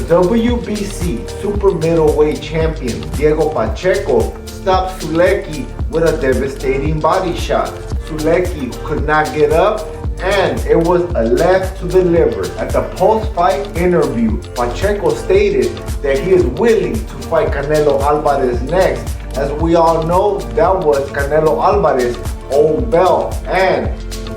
WBC super middleweight champion Diego Pacheco stopped Sulecki with a devastating body shot. Sulecki could not get up, and it was a left to the liver. At the post-fight interview, Pacheco stated that he is willing to fight Canelo Alvarez next. As we all know, that was Canelo Alvarez's old belt, and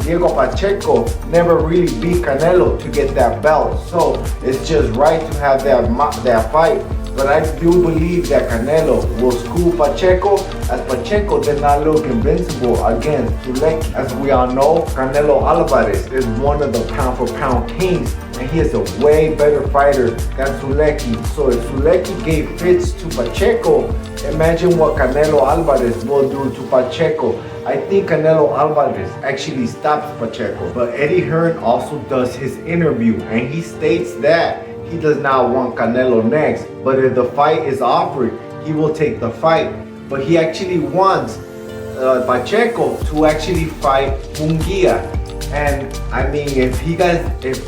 Diego Pacheco never really beat Canelo to get that belt. So it's just right to have that fight. But I do believe that Canelo will school Pacheco, as Pacheco did not look invincible against Sulecki. As we all know, Canelo Alvarez is one of the pound for pound kings, and he is a way better fighter than Sulecki. So if Sulecki gave fits to Pacheco, imagine what Canelo Alvarez will do to Pacheco. I think Canelo Alvarez actually stops Pacheco. But Eddy Hearn also does his interview, and he states that he does not want Canelo next, but if the fight is offered, he will take the fight. But he actually wants Pacheco to actually fight Munguia. And I mean, if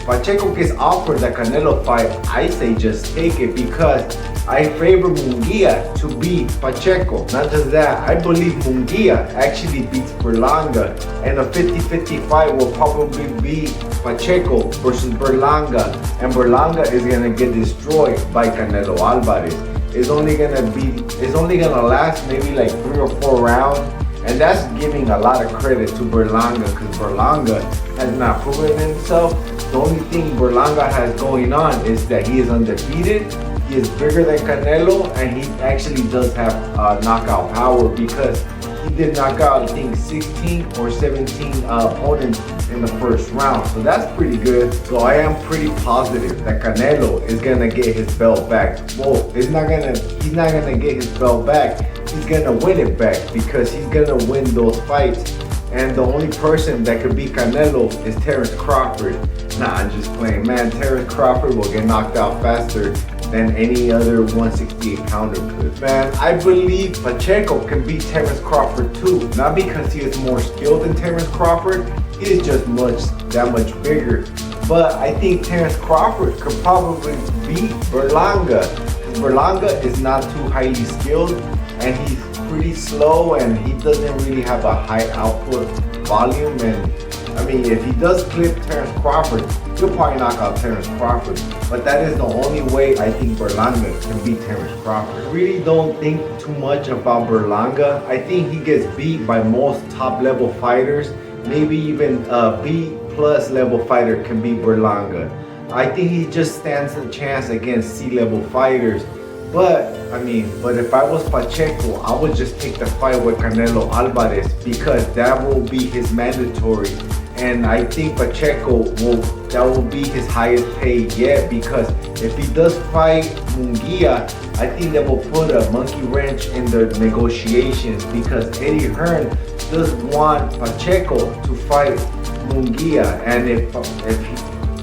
Pacheco gets offered the Canelo fight, I say just take it, because I favor Munguia to beat Pacheco. Not just that, I believe Munguia actually beats Berlanga, and a 50-50 fight will probably be Pacheco versus Berlanga, and Berlanga is gonna get destroyed by Canelo Alvarez. It's only gonna last maybe like 3 or 4 rounds, and that's giving a lot of credit to Berlanga, because Berlanga has not proven himself. The only thing Berlanga has going on is that he is undefeated. He is bigger than Canelo, and he actually does have knockout power, because he did knock out, I think, 16 or 17 opponents in the first round. So that's pretty good. So I am pretty positive that Canelo is gonna get his belt back. Well, he's not gonna get his belt back. He's gonna win it back, because he's gonna win those fights. And the only person that could beat Canelo is Terrence Crawford. Nah, I'm just playing. Man, Terrence Crawford will get knocked out faster than any other 168 pounder could. Man, I believe Pacheco can beat Terrence Crawford too. Not because he is more skilled than Terrence Crawford, he is just that much bigger. But I think Terrence Crawford could probably beat Berlanga. Berlanga is not too highly skilled, and he's pretty slow, and he doesn't really have a high output volume. And I mean, if he does clip Terrence Crawford, he'll probably knock out Terrence Crawford. But that is the only way I think Berlanga can beat Terrence Crawford. I really don't think too much about Berlanga. I think he gets beat by most top level fighters. Maybe even a B+ level fighter can beat Berlanga. I think he just stands a chance against C-level fighters. But if I was Pacheco, I would just take the fight with Canelo Alvarez, because that will be his mandatory. And I think Pacheco that will be his highest pay yet, because if he does fight Munguia, I think that will put a monkey wrench in the negotiations, because Eddy Hearn does want Pacheco to fight Munguia. And if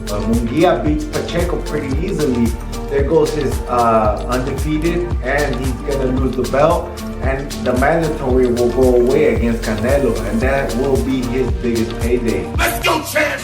Munguia beats Pacheco pretty easily, there goes his undefeated, and he's gonna lose the belt, and the mandatory will go away against Canelo, and that will be his biggest payday. Let's go, champ!